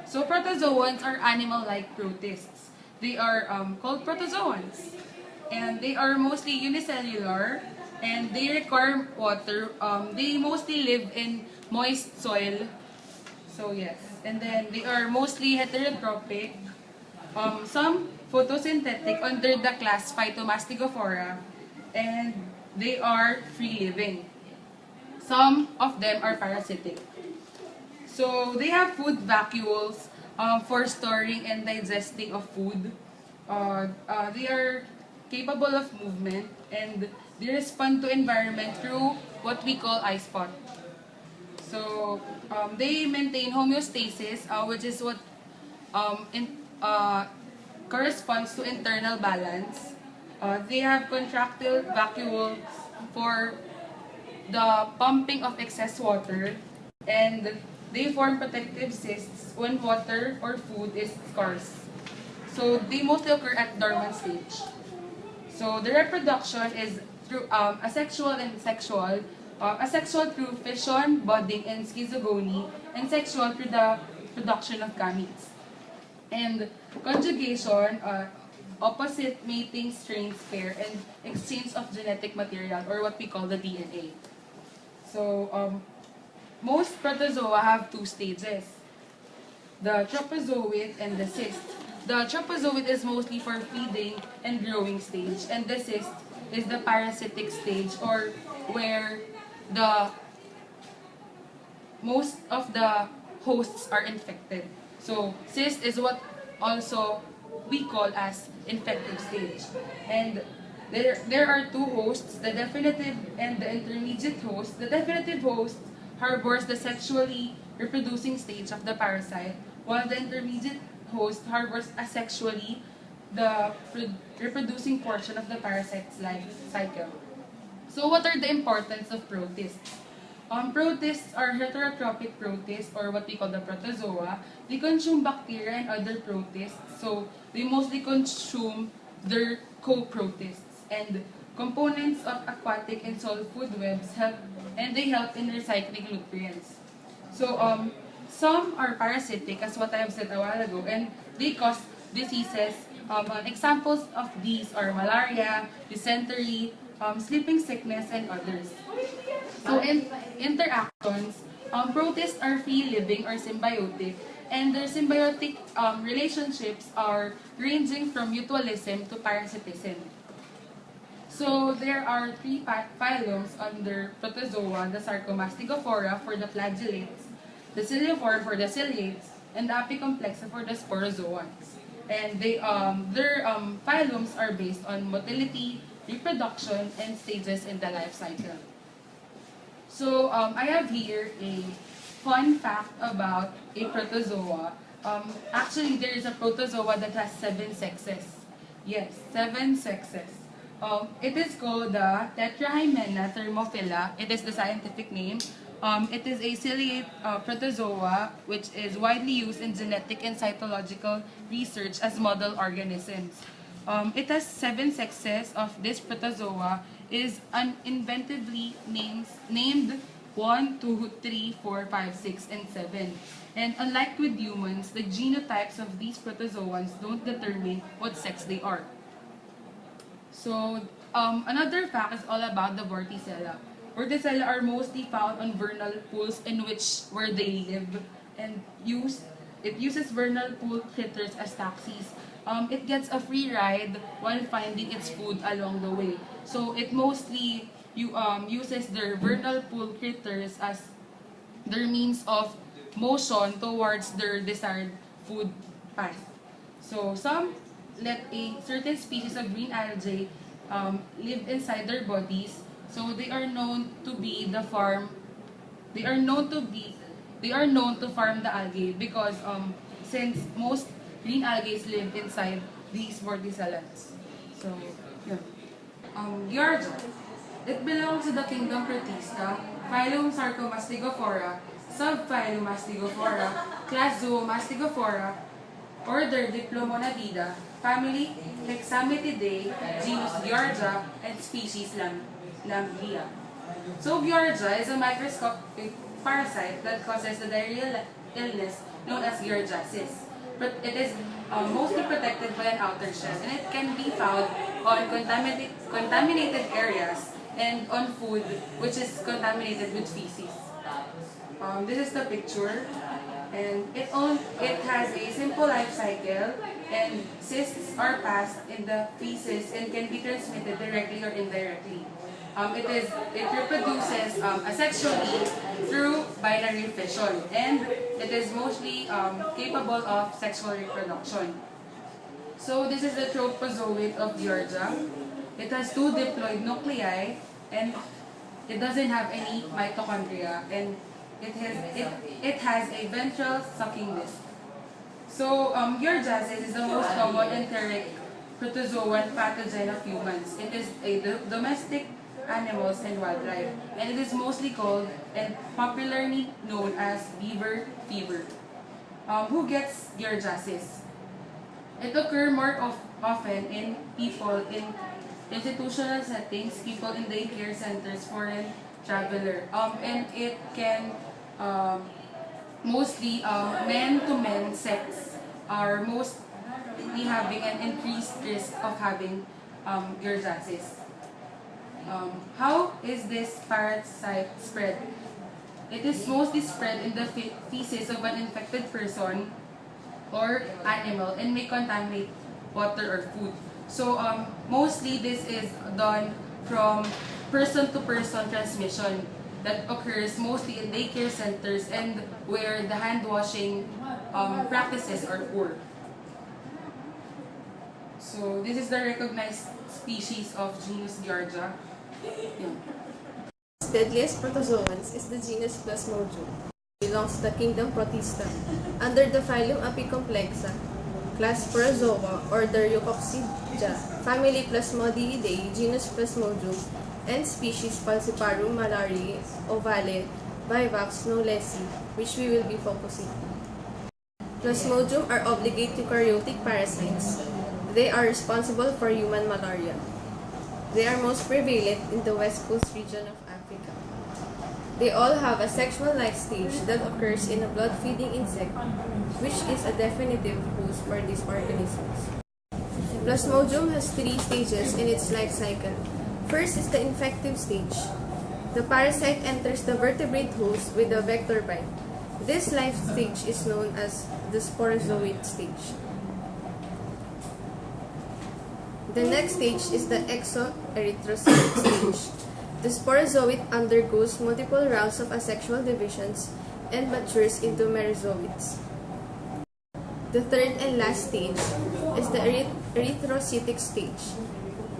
So protozoans are animal-like protists. They are called protozoans. And they are mostly unicellular and they require water. They mostly live in moist soil. So yes. And then they are mostly heterotrophic. Some photosynthetic under the class Phytomastigophora. And they are free-living. Some of them are parasitic. So they have food vacuoles for storing and digesting of food. They are capable of movement and they respond to environment through what we call eye spot. So they maintain homeostasis, which is what corresponds to internal balance. They have contractile vacuoles for the pumping of excess water, and they form protective cysts when water or food is scarce. So they mostly occur at dormant stage. So the reproduction is through asexual and sexual. Asexual through fission, budding, and schizogony, and sexual through the production of gametes. And conjugation, opposite mating strains pair and exchange of genetic material, or what we call the DNA. So most protozoa have two stages, the tropozoite and the cyst. The tropozoite is mostly for feeding and growing stage, and the cyst is the parasitic stage, or where the most of the hosts are infected. So cyst is what also we call as infective stage. And there are two hosts, the definitive and the intermediate host. The definitive host harbors the sexually reproducing stage of the parasite, while the intermediate host harbors asexually the reproducing portion of the parasite's life cycle. So what are the importance of protists? Protists are heterotrophic protists, or what we call the protozoa. They consume bacteria and other protists, so they mostly consume their co-protists. And components of aquatic and solid food webs help, and they help in recycling nutrients. So some are parasitic, as what I have said a while ago, and they cause diseases. Examples of these are malaria, dysentery, sleeping sickness, and others. So in interactions, protists are free-living or symbiotic, and their symbiotic relationships are ranging from mutualism to parasitism. So there are three phylums under protozoa: the Sarcomastigophora for the flagellates, the Ciliophora for the ciliates, and the Apicomplexa for the sporozoans. And their phylums are based on motility, reproduction, and stages in the life cycle. So I have here a fun fact about a protozoa. Actually, there is a protozoa that has 7 sexes. Yes, 7 sexes. It is called the Tetrahymena thermophila. It is the scientific name. It is a ciliate protozoa which is widely used in genetic and cytological research as model organisms. It has 7 sexes. Of this protozoa is uninventively named 1, 2, 3, 4, 5, 6, and 7. And unlike with humans, the genotypes of these protozoans don't determine what sex they are. So, another fact is all about the Vorticella. Vorticella are mostly found on vernal pools where they live, and it uses vernal pool critters as taxis. It gets a free ride while finding its food along the way. So it mostly uses their vernal pool critters as their means of motion towards their desired food path. So some let a certain species of green algae live inside their bodies. So they are known to be the farm. They are known to farm the algae because since most green algae live inside these vorticellas. So yeah. Giardia. It belongs to the kingdom Protista, phylum Sarcomastigophora, subphylum Mastigophora, class Zoomastigophora, order Diplomonadida, family Hexametidae, genus Giardia, and species Lamblia. So Giardia is a microscopic parasite that causes the diarrheal illness known as Georgia cyst. But it is mostly protected by an outer shell, and it can be found on contaminated areas and on food which is contaminated with feces. This is the picture, and it has a simple life cycle, and cysts are passed in the feces and can be transmitted directly or indirectly. It reproduces asexually through binary fission, and it is mostly capable of sexual reproduction. So this is the tropozoite of Georgia. It has two diploid nuclei, and it doesn't have any mitochondria, and it has a ventral sucking disc. So Georgia is the most common enteric protozoan pathogen of humans. It is a domestic animals and wildlife, and it is mostly called and popularly known as beaver fever. Who gets Georgiasis? It occurs more often in people in institutional settings, people in daycare centers, foreign traveler, and it can mostly men-to-men sex are mostly having an increased risk of having Georgiasis. How is this parasite spread? It is mostly spread in the feces of an infected person or animal and may contaminate water or food. So mostly this is done from person-to-person transmission that occurs mostly in daycare centers and where the hand-washing practices are poor. So this is the recognized species of genus Giardia. Yeah. Deadliest protozoans is the genus Plasmodium. It belongs to the kingdom Protista, under the phylum Apicomplexa, class Sporozoa, order Eucococcidia, family Plasmodiidae, genus Plasmodium, and species Falciparum malariae, ovale, vivax, knowlesi, which we will be focusing on. Plasmodium are obligate eukaryotic parasites. They are responsible for human malaria. They are most prevalent in the west coast region of Africa. They all have a sexual life stage that occurs in a blood-feeding insect, which is a definitive host for these organisms. Plasmodium has 3 stages in its life cycle. First is the infective stage. The parasite enters the vertebrate host with a vector bite. This life stage is known as the sporozoite stage. The next stage is the exoerythrocytic stage. The sporozoite undergoes multiple rounds of asexual divisions and matures into merozoites. The third and last stage is the erythrocytic stage,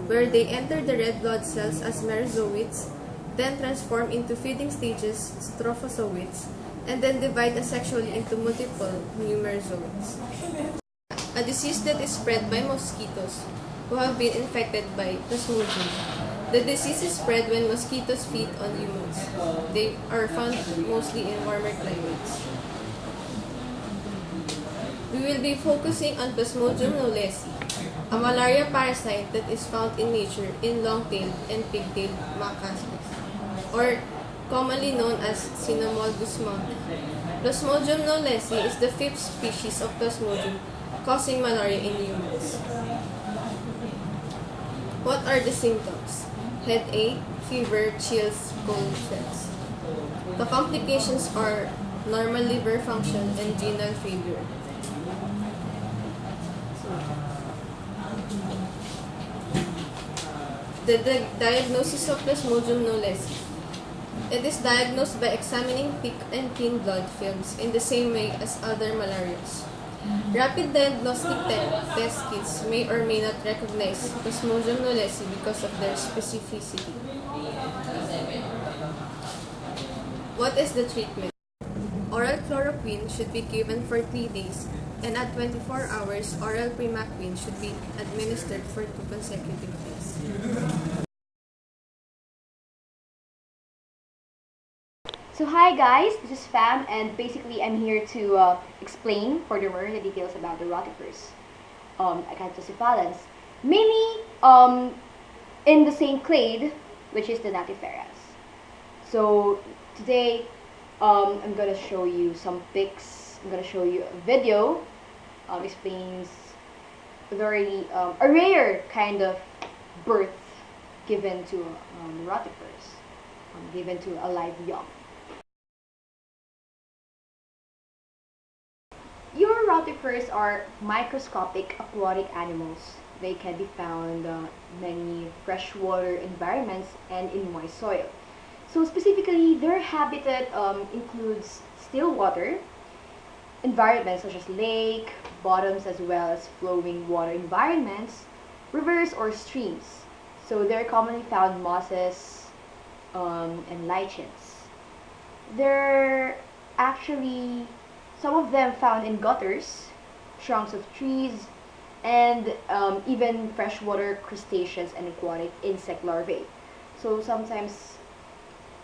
where they enter the red blood cells as merozoites, then transform into feeding stages, trophozoites, and then divide asexually into multiple new merozoites. A disease that is spread by mosquitoes who have been infected by Plasmodium. The disease is spread when mosquitoes feed on humans. They are found mostly in warmer climates. We will be focusing on Plasmodium knowlesi, a malaria parasite that is found in nature in long-tailed and pig-tailed macaques, or commonly known as Cynomolgus monkey. Plasmodium knowlesi is the 5th species of Plasmodium causing malaria in humans. What are the symptoms? Headache, fever, chills, cold sweats. The complications are normal liver function and renal failure. The diagnosis of Plasmodium knowlesi. It is diagnosed by examining thick and thin blood films in the same way as other malarias. Rapid diagnostic test kits may or may not recognize Plasmodium knowlesi because of their specificity. What is the treatment? Oral chloroquine should be given for 3 days, and at 24 hours, oral primaquine should be administered for 2 consecutive days. So hi guys, this is Fam, and basically I'm here to explain furthermore the details about the rotifers, Acanthocephalans, mainly in the same clade, which is the Natiferas. So today I'm gonna show you some pics I'm gonna show you a video. Explains a very a rare kind of birth given to rotifers, given to a live young. Your rotifers are microscopic aquatic animals. They can be found in many freshwater environments and in moist soil. So specifically, their habitat includes still water environments such as lake, bottoms, as well as flowing water environments, rivers or streams. So they're commonly found mosses and lichens. They're actually some of them found in gutters, trunks of trees, and even freshwater crustaceans and aquatic insect larvae. So sometimes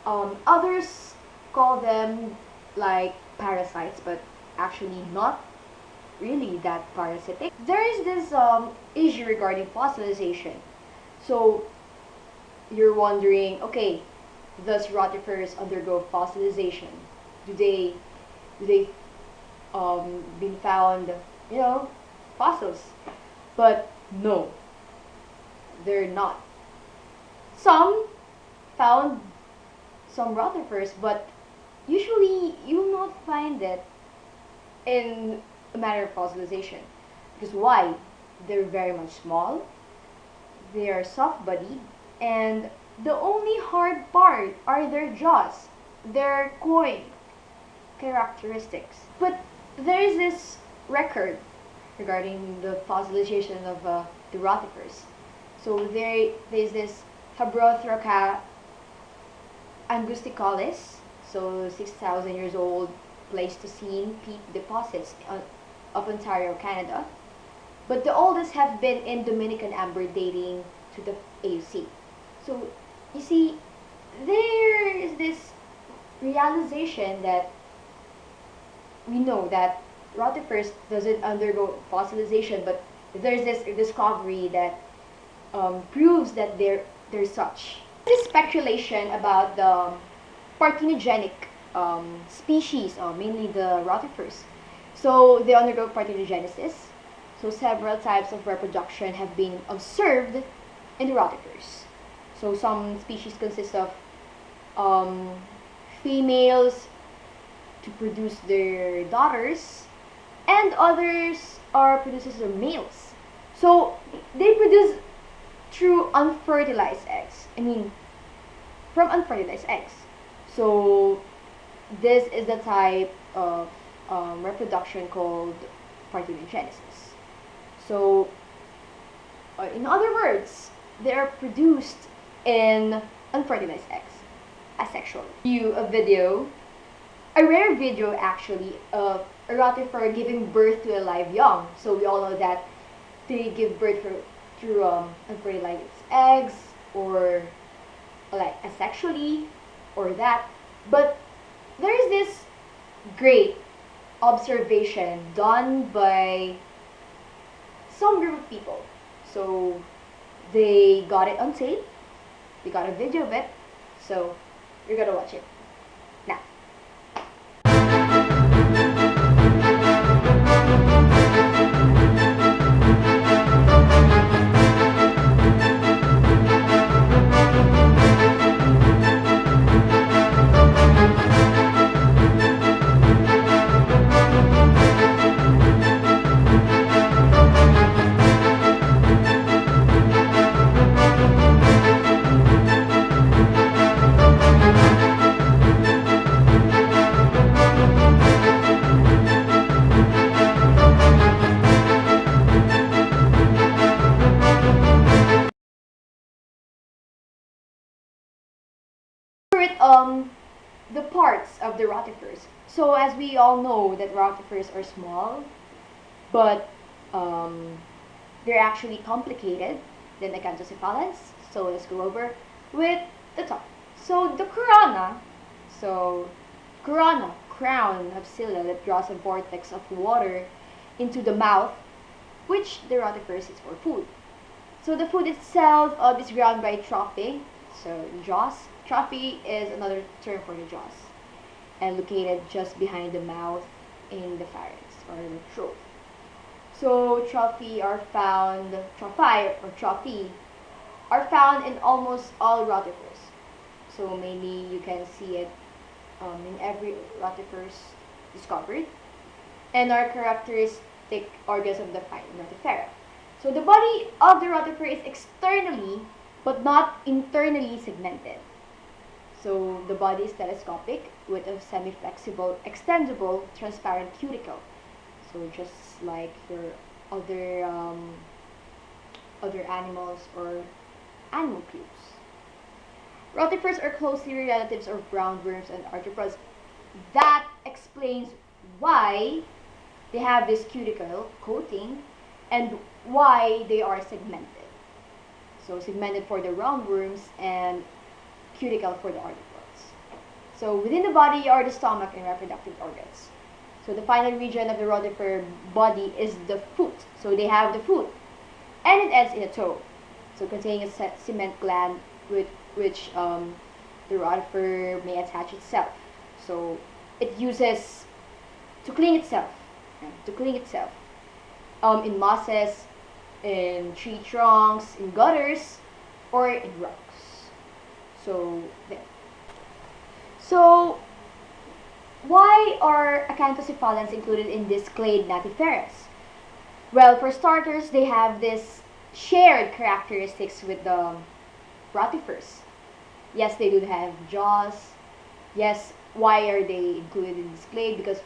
others call them like parasites, but actually not really that parasitic. There is this issue regarding fossilization. So you're wondering, okay, does rotifers undergo fossilization? Do they been found, fossils? But no, they're not. Some found some rotifers, but usually you will not find it in a matter of fossilization. Because why? They're very much small, they are soft-bodied, and the only hard part are their jaws, their coin characteristics. But there is this record regarding the fossilization of the rotifers. So there's this Habrothraca angusticalis, so 6,000 years old Pleistocene peat deposits of Ontario, Canada. But the oldest have been in Dominican amber dating to the AUC. So you see, there is this realization that we know that rotifers doesn't undergo fossilization, but there's this discovery that proves that they're such. This speculation about the parthenogenic species, mainly the rotifers. So they undergo parthenogenesis. So several types of reproduction have been observed in the rotifers. So some species consist of females to produce their daughters, and others are produces their males. So they produce through unfertilized eggs. From unfertilized eggs. So this is the type of reproduction called parthenogenesis. So in other words, they are produced in unfertilized eggs, asexually. View a video, a rare video actually, of a rotifer giving birth to a live young. So we all know that they give birth through unfertilized eggs, or like asexually, or that. But there is this great observation done by some group of people. So they got it on tape, they got a video of it, so you're gonna watch it now. The parts of the rotifers. So as we all know that rotifers are small, but they're actually complicated than acanthocephalans. So let's go over with the top. So the corona, crown of cilia that draws a vortex of water into the mouth, which the rotifers is for food. So the food itself is ground by trophy, so jaws. Trophy is another term for the jaws, and located just behind the mouth in the pharynx or the throat. So trophy are found in almost all rotifers. So mainly you can see it in every rotifers discovered, and are characteristic organs of the phylum Rotifera. So the body of the rotifer is externally but not internally segmented. So the body is telescopic with a semi-flexible, extendable, transparent cuticle. So just like your other animals or animalcules. Rotifers are closely relatives of roundworms and arthropods. That explains why they have this cuticle coating and why they are segmented. So segmented for the roundworms and cuticle for the arthropods. So within the body are the stomach and reproductive organs. So the final region of the rotifer body is the foot. So they have the foot, and it ends in a toe. So containing a cement gland with which the rotifer may attach itself. So it uses to clean itself, in mosses, in tree trunks, in gutters, or in rocks. So there. So why are acanthocephalans included in this clade Natiferus? Well, for starters, they have this shared characteristics with the rotifers. Yes, they do have jaws. Yes, why are they included in this clade? Because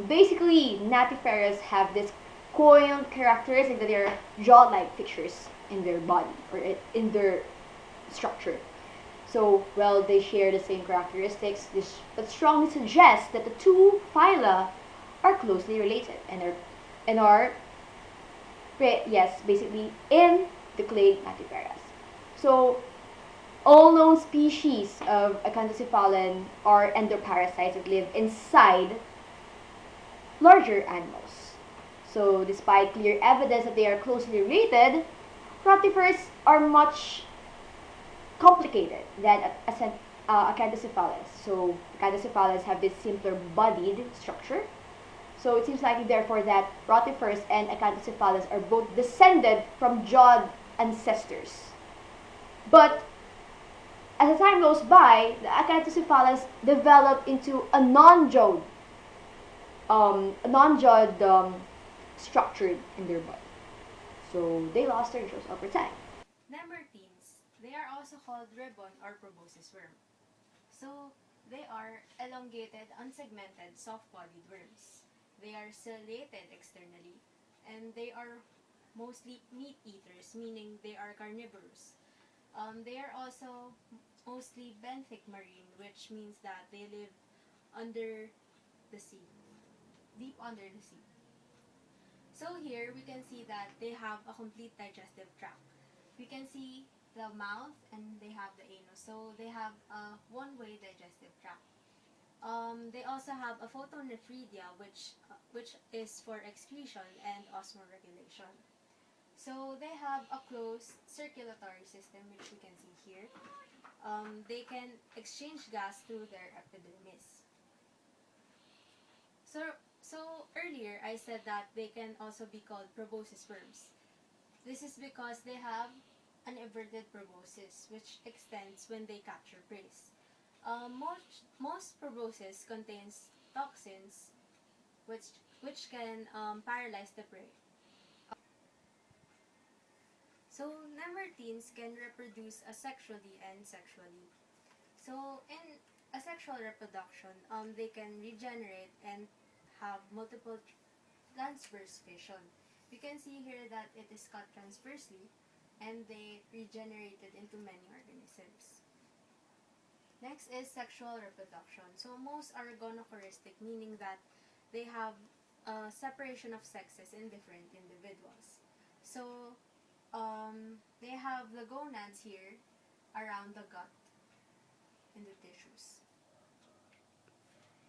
basically, Natiferus have this coiled characteristic that they are jaw-like features in their body or in their structure. So, well, they share the same characteristics. That strongly suggests that the two phyla are closely related and are yes, basically in the clade Natiferus. So, all known species of acanthocephalan are endoparasites that live inside larger animals. So, despite clear evidence that they are closely related, rotifers are much complicated than acanthocephalans. So, acanthocephalans have this simpler bodied structure. So, it seems likely, therefore, that rotifers and acanthocephalans are both descended from jawed ancestors. But as the time goes by, the acanthocephalans developed into a non-jawed structure in their body. So they lost their jaws over time. Nemertines, they are also called ribbon or proboscis worm. So they are elongated, unsegmented, soft-bodied worms. They are ciliated externally, and they are mostly meat eaters, meaning they are carnivorous. They are also mostly benthic marine, which means that they live under the sea, deep under the sea. So here we can see that they have a complete digestive tract. We can see the mouth and they have the anus. So they have a one-way digestive tract. They also have a photonephridia, which is for excretion and osmoregulation. So they have a closed circulatory system, which we can see here. They can exchange gas through their epidermis. So earlier I said that they can also be called proboscis worms. This is because they have an inverted proboscis, which extends when they capture prey. Most proboscis contains toxins, which can paralyze the prey. So nemertines can reproduce asexually and sexually. So in asexual reproduction, they can regenerate and have multiple transverse fission. You can see here that it is cut transversely and they regenerated into many organisms. Next is sexual reproduction. So most are gonochoristic, meaning that they have a separation of sexes in different individuals. So they have the gonads here around the gut in the tissues.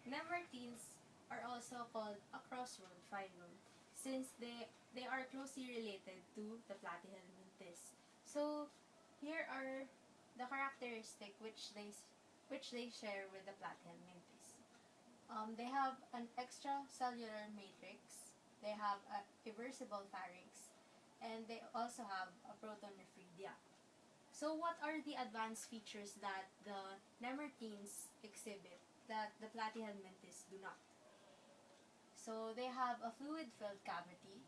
Nemertines are also called a crossroad phylum since they are closely related to the platyhelminthes. So here are the characteristics which they share with the platyhelminthes. They have an extracellular matrix, they have a reversible pharynx, and they also have a protonephridia. So what are the advanced features that the nemerteins exhibit that the platyhelminthes do not? So they have a fluid-filled cavity,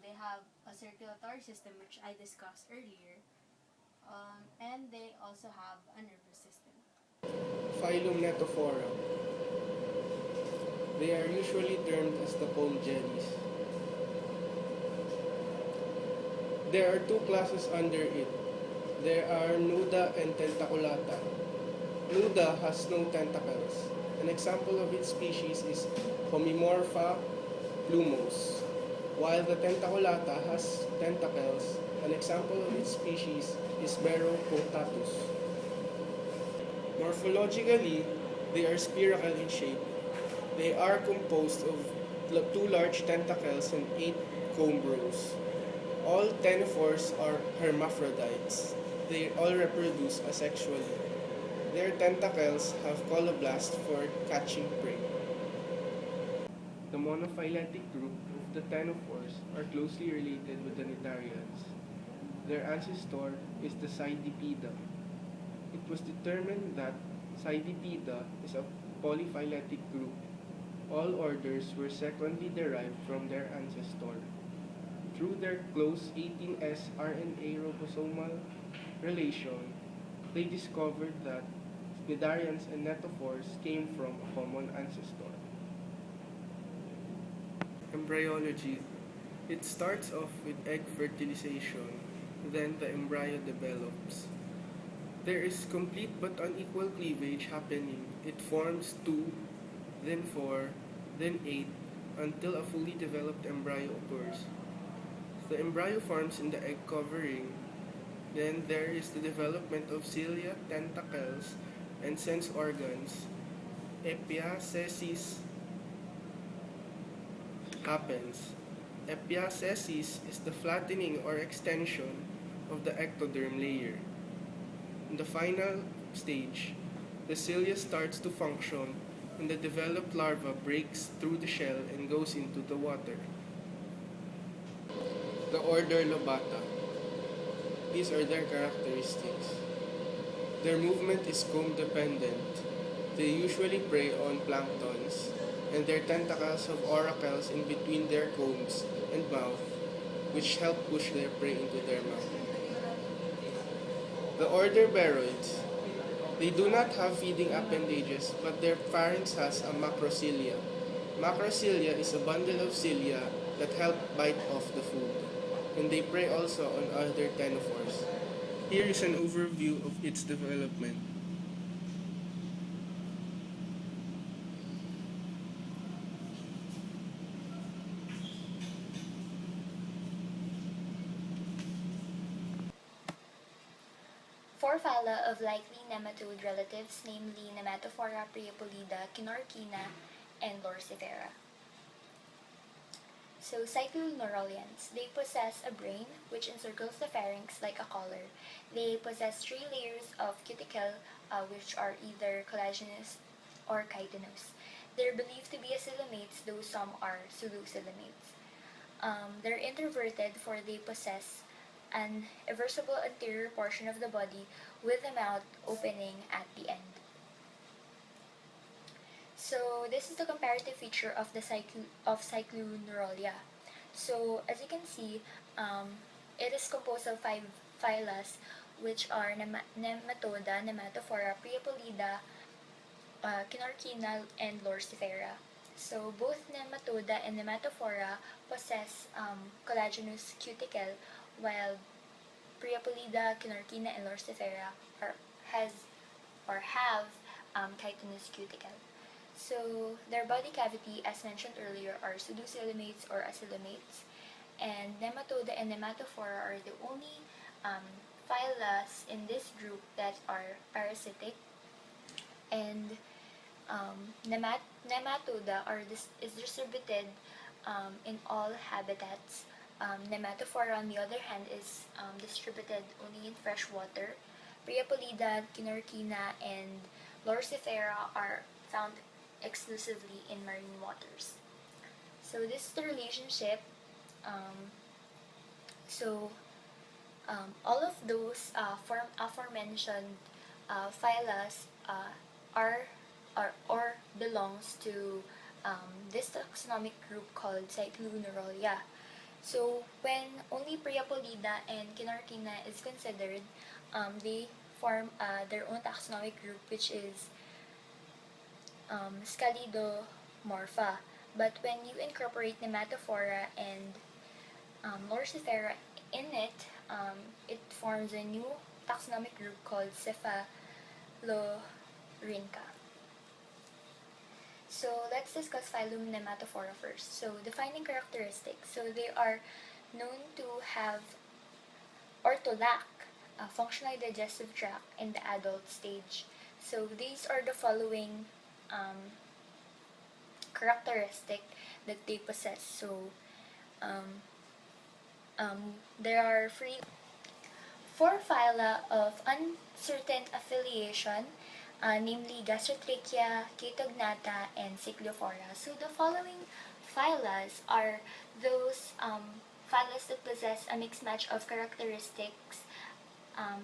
they have a circulatory system which I discussed earlier, and they also have a nervous system. Phylum Netophora. They are usually termed as the comb jellies. There are two classes under it. There are Nuda and Tentaculata. Nuda has no tentacles. An example of its species is Homimorpha plumos, while the Tentaculata has tentacles. An example of its species is Meropunctatus. Morphologically, they are spherical in shape. They are composed of 2 large tentacles and 8 comb rows. All ctenophores are hermaphrodites. They all reproduce asexually. Their tentacles have coloblasts for catching prey. The monophyletic group of the ctenophores are closely related with the cnidarians. Their ancestor is the Cydipeda. It was determined that Cydipeda is a polyphyletic group. All orders were secondly derived from their ancestor. Through their close 18S RNA ribosomal relation, they discovered that cnidarians and ctenophores came from a common ancestor. Embryology. It starts off with egg fertilization, then the embryo develops. There is complete but unequal cleavage happening. It forms 2, then 4, then 8, until a fully developed embryo occurs. The embryo forms in the egg covering. Then there is the development of cilia, tentacles, and sense organs. Epiacesis happens. Epiacesis is the flattening or extension of the ectoderm layer. In the final stage, the cilia starts to function and the developed larva breaks through the shell and goes into the water. The order Lobata. These are their characteristics. Their movement is comb dependent. They usually prey on planktons, and their tentacles have auricles in between their combs and mouth, which help push their prey into their mouth. The order Beroids. They do not have feeding appendages, but their pharynx has a macrocilia. Macrocilia is a bundle of cilia that help bite off the food, and they prey also on other ctenophores. Here is an overview of its development. Four phyla of likely nematode relatives, namely Nematophora, Priapolida, Kinorkina, and Lorcifera. So, cycloneuralians. They possess a brain which encircles the pharynx like a collar. They possess 3 layers of cuticle, which are either collagenous or chitinous. They're believed to be acylomates, though some are pseudocylomates. They're introverted, for they possess an reversible anterior portion of the body with the mouth opening at the end. So this is the comparative feature of the cycloneuralia. So as you can see, it is composed of 5 phyla, which are Nematoda, Nematophora, Priapolida, Kinorkina, and Lorcifera. So both Nematoda and Nematophora possess collagenous cuticle, while Priapolida, Kinorkina, and Lorcifera have chitinous cuticle. So their body cavity, as mentioned earlier, are pseudocylomates or acylomates, and Nematoda and Nematophora are the only phyla in this group that are parasitic, and Nematoda is distributed in all habitats. Nematophora, on the other hand, is distributed only in fresh water. Priapolida, Kinorkina, and Lorcifera are found exclusively in marine waters. So this is the relationship. Um, so all of those aforementioned phyla are or belongs to this taxonomic group called Cycloneurolia. So when only Priapolida and Kinorkina is considered, they form their own taxonomic group, which is Scalidomorpha. But when you incorporate Nematophora and Lorcifera in it, it forms a new taxonomic group called Cephalorhyncha. So let's discuss phylum Nematophora first. So defining characteristics. So they are known to have or to lack a functional digestive tract in the adult stage. So these are the following characteristic that they possess. So um, there are four phyla of uncertain affiliation, namely Gastrotrichia, Chaetognatha, and Cyclophora. So the following phylas are those phylas that possess a mixed match of characteristics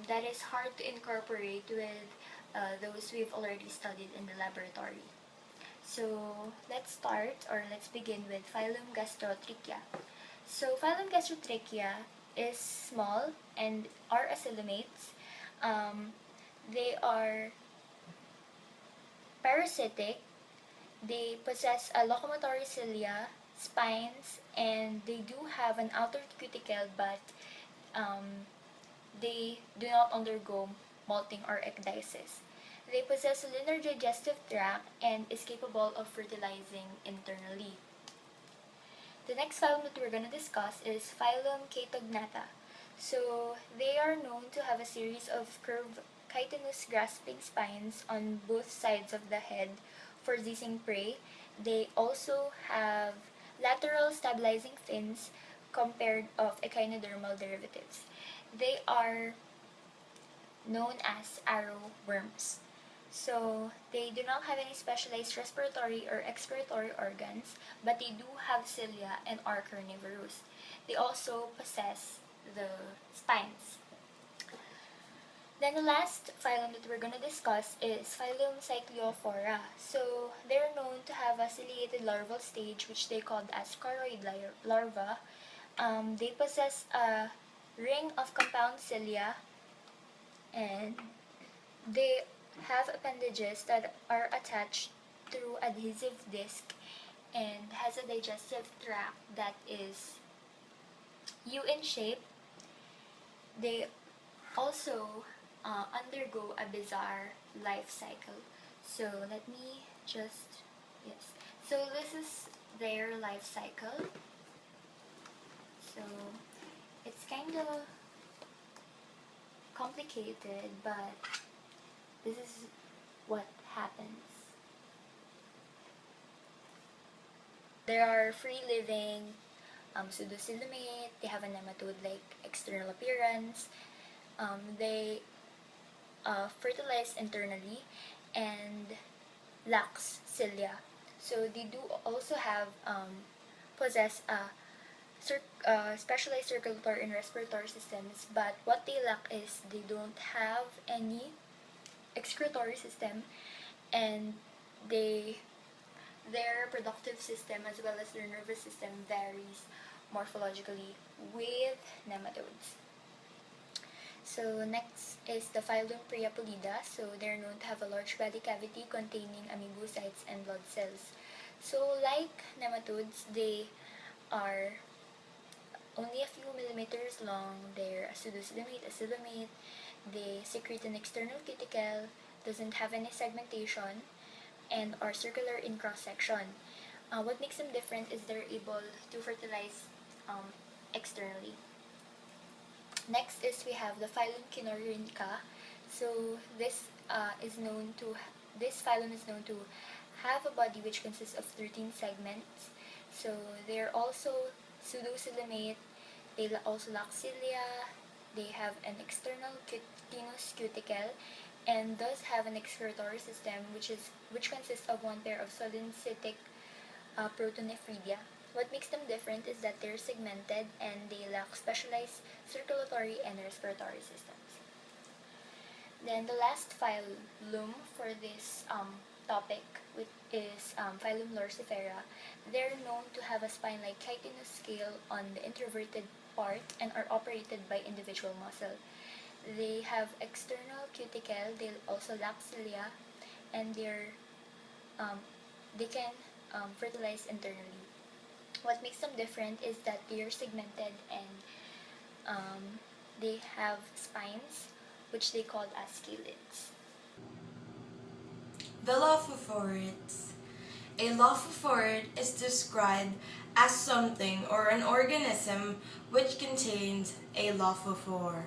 that is hard to incorporate with those we've already studied in the laboratory. So let's begin with phylum Gastrotrichia. So phylum Gastrotrichia is small and are acoelomates. They are parasitic. They possess a locomotory cilia, spines, and they do have an outer cuticle, but they do not undergo molting or ecdysis. They possess a linear digestive tract and is capable of fertilizing internally. The next phylum that we're going to discuss is phylum Chaetognatha. So they are known to have a series of curved chitinous grasping spines on both sides of the head for seizing prey. They also have lateral stabilizing fins compared of echinodermal derivatives. They are known as arrow worms. So they do not have any specialized respiratory or expiratory organs, but they do have cilia and are carnivorous. They also possess the spines. Then the last phylum that we're going to discuss is phylum Cyclophora. So they're known to have a ciliated larval stage, which they called as choroid larva. They possess a ring of compound cilia, and they have appendages that are attached through adhesive disc and has a digestive tract that is U in shape. They also undergo a bizarre life cycle. So let me just, yes. So this is their life cycle. So it's kind of complicated, but this is what happens. There are free-living pseudocoelomate. They have a nematode-like external appearance. They fertilize internally and lacks cilia. So they do also have possess a specialized circulatory and respiratory systems, but what they lack is they don't have any excretory system, and their reproductive system as well as their nervous system varies morphologically with nematodes. So next is the phylum Priapolida. So they're known to have a large body cavity containing amoebocytes and blood cells. So like nematodes, they are only a few millimeters long. They're a pseudocoelomate. They secrete an external cuticle, doesn't have any segmentation, and are circular in cross-section. What makes them different is they're able to fertilize externally. Next is we have the phylum Kinorhyncha. So this phylum is known to have a body which consists of 13 segments. So they're also pseudocoelomate. They also lack cilia. They have an external cutinous cuticle, and thus have an excretory system which consists of one pair of solencytic protonephridia. What makes them different is that they're segmented and they lack specialized circulatory and respiratory systems. Then the last phylum for this topic, which is phylum Lorcifera. They're known to have a spine-like chitinous scale on the introverted part and are operated by individual muscle. They have external cuticle, they also lack cilia, and they can fertilize internally. What makes them different is that they are segmented and they have spines, which they call as scalids. The Lophophorids. A lophophorid is described as something or an organism which contains a lophophore.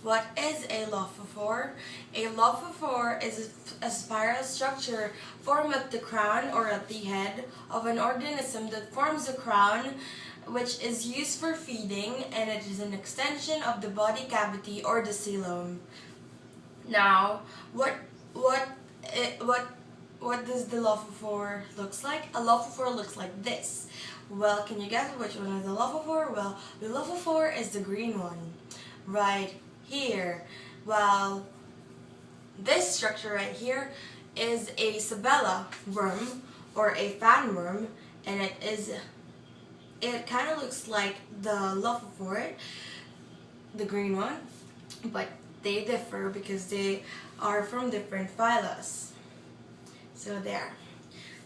What is a lophophore? A lophophore is a spiral structure formed at the crown or at the head of an organism that forms a crown which is used for feeding, and it is an extension of the body cavity or the coelom. Now, what does the lophophore looks like? A lophophore looks like this. Well, can you guess which one is the lophophore? Well, the lophophore is the green one, right here. Well, this structure right here is a sabella worm or a fan worm, and it kind of looks like the lophophore, the green one, but they differ because they are from different phylums. So there.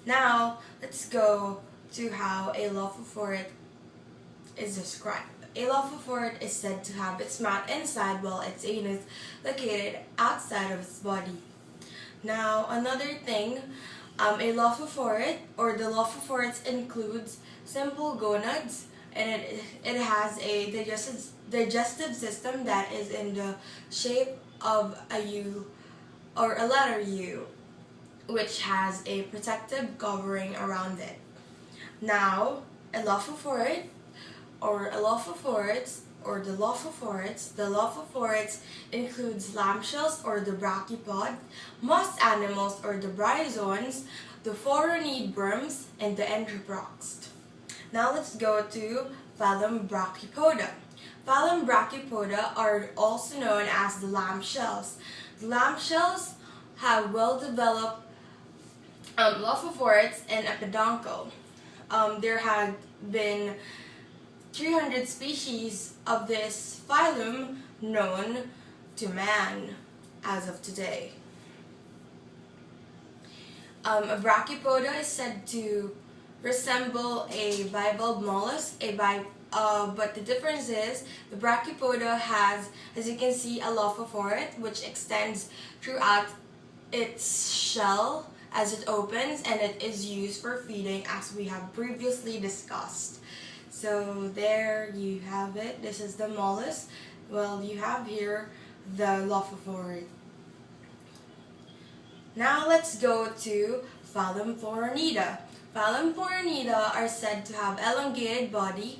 Now, let's go to how a lophophorid is described. A lophophorid is said to have its mouth inside while its anus located outside of its body. Now, another thing, a lophophorid or the lophophorids includes simple gonads, and it has a digestive system that is in the shape of a U or a letter U, which has a protective covering around it. Now, a lophophorid or a lophophorid or the lophophorid includes lamb shells or the brachipod, most animals or the bryozoans, the phoronid worms, and the enteroproxt. Now let's go to phylum Brachypoda. Phylum Brachypoda are also known as the lamb shells. The lamb shells have well-developed lophophorid and a peduncle. There have been 300 species of this phylum known to man as of today. A brachypoda is said to resemble a bivalve mollusk, but the difference is the brachypoda has, as you can see, a lophophorid which extends throughout its shell as it opens, and it is used for feeding as we have previously discussed. So there you have it. This is the mollusk. Well, you have here the lophophorid. Now let's go to phylum Phoronida. Phylum Phoronida are said to have elongated body.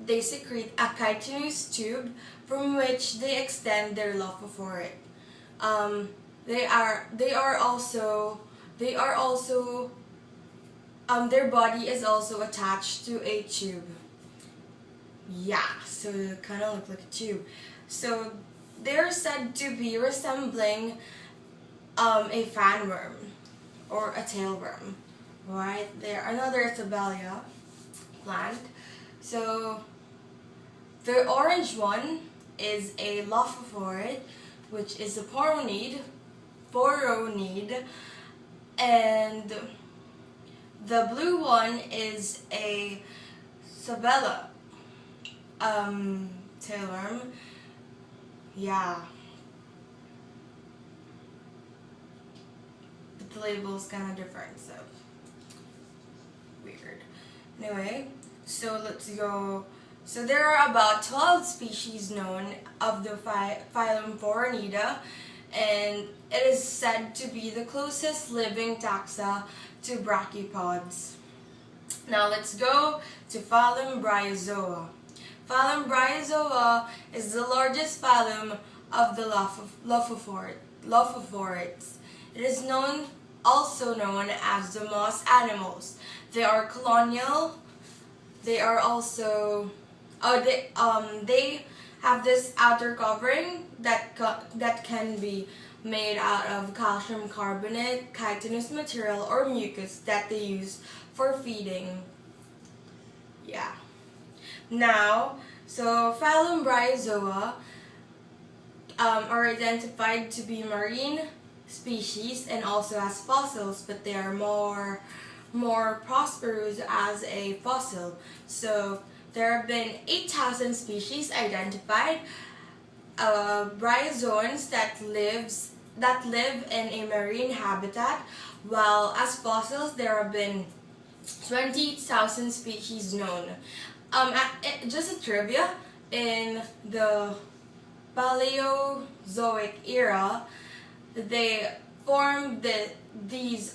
They secrete a chitinous tube from which they extend their lophophorid. Their body is also attached to a tube. Yeah, so they kind of look like a tube. So they're said to be resembling a fan worm or a tailworm. Right there, another Tabelia plant. So the orange one is a lophophorid, which is a phoronid, and the blue one is a sabella tailworm. Yeah. But the label is kind of different, so weird. Anyway, so let's go. So there are about 12 species known of the phylum Phoronida, and it is said to be the closest living taxa to brachiopods. Now let's go to phylum Bryozoa. Phylum Bryozoa is the largest phylum of the lophophorid. lophophorids. It is also known as the moss animals. They are colonial. They are also they have this outer covering that can be made out of calcium carbonate, chitinous material, or mucus that they use for feeding. Yeah. Now, so phylum Bryozoa are identified to be marine species and also as fossils, but they are more prosperous as a fossil. So there have been 8,000 species identified, bryozoans that live in a marine habitat, while as fossils there have been 20,000 species known. Just a trivia, in the Paleozoic era, they formed these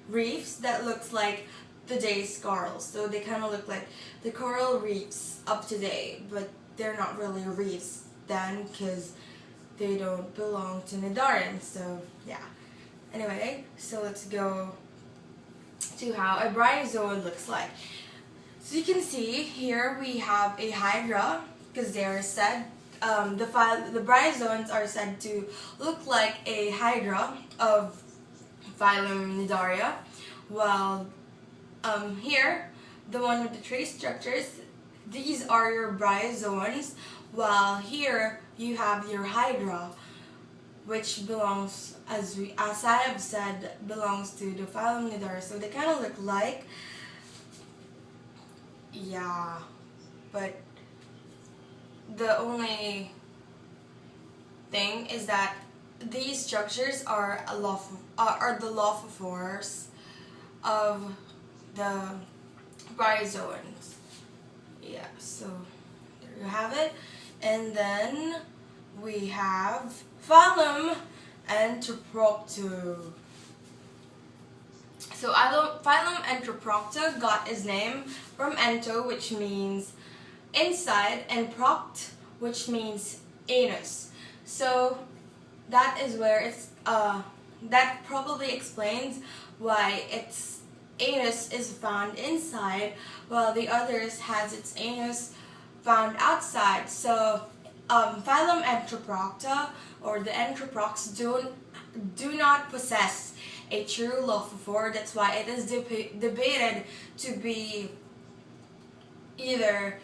reefs that looks like today's corals. So they kind of look like the coral reefs of today, but they're not really reefs then because they don't belong to Nidarians. So yeah. Anyway, so let's go to how a bryozoan looks like. So you can see here we have a hydra, because they are said the bryozoans are said to look like a hydra of phylum Nidaria, while here, the one with the trace structures, these are your bryozoans, while here you have your hydra, which belongs, as I have said, belongs to the phylum Nidaria. So they kind of look like, yeah, but the only thing is that these structures are the lophophores of the bryozoans. Yeah, so there you have it. And then we have phylum Enteroprocta. So phylum Enteroprocta got its name from ento, which means inside, and proct, which means anus. So that is where it's that probably explains why its anus is found inside, while the others has its anus found outside. So phylum Enteroprocta, or the Enteroprocs, do not possess a true lophophore. That's why it is debated to be either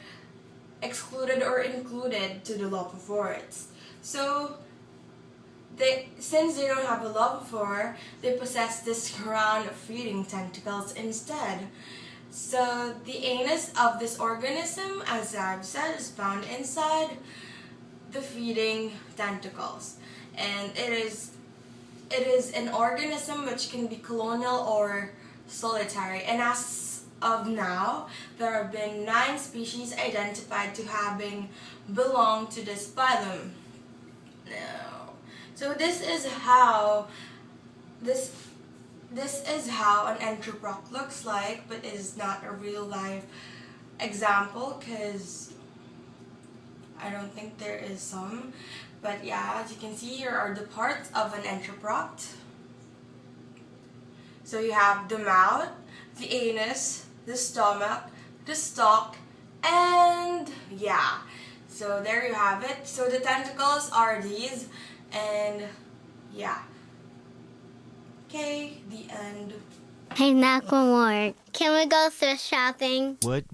excluded or included to the lopophorids. So since they don't have a lopophore, they possess this crown of feeding tentacles instead. So the anus of this organism, as I've said, is found inside the feeding tentacles, and it is an organism which can be colonial or solitary. And as of now, there have been 9 species identified to having belonged to this phylum. Now, so this is how an enteroproc looks like, but it is not a real life example because I don't think there is some. But yeah, as you can see, here are the parts of an enteroproct. So you have the mouth, the anus, the stomach, the stalk, and yeah. So there you have it. So the tentacles are these, and yeah. Okay, the end. Hey, Nakamore, can we go thrift shopping? What?